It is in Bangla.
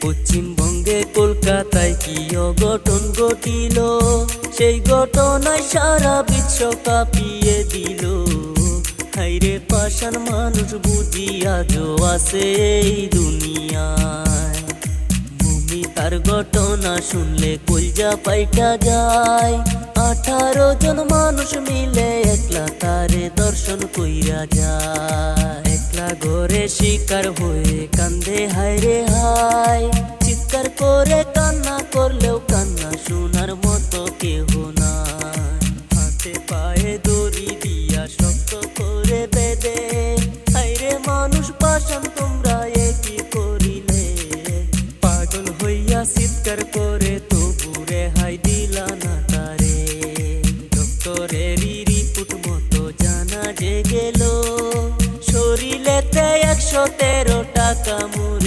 পশ্চিমবঙ্গে কলকাতায় কি অঘটন ঘটিল, সেই ঘটনায় সারা বিশ্ব কাঁপিয়ে দিল। হাইরে পাষাণ মানুষ বুঝি আজও আছে এই দুনিয়ায়। ভূমিকার ঘটনা শুনলে কলজা পাইটা যায়। 18 জন মানুষ মিলে একলা তারে দর্শন কইরা যায়। একলা ঘরে শিকার হয়ে কান্দে হায়রে হায়। চিৎকার করে কান্না করলেও কান্না শোনার মতো কেহ নাই। হাতে পায়ে দড়ি দিয়া শক্ত করে বেঁধে, হায়রে মানুষ পাষাণ তোমরা কি করিলে। পাগল হইয়া চিৎকার করে তবু রেহাই দিলা না তারে। ডক্টরেরই রিপোর্ট মতো জানা যে গেল, শরীরেতে 113 টাকা মুড়ি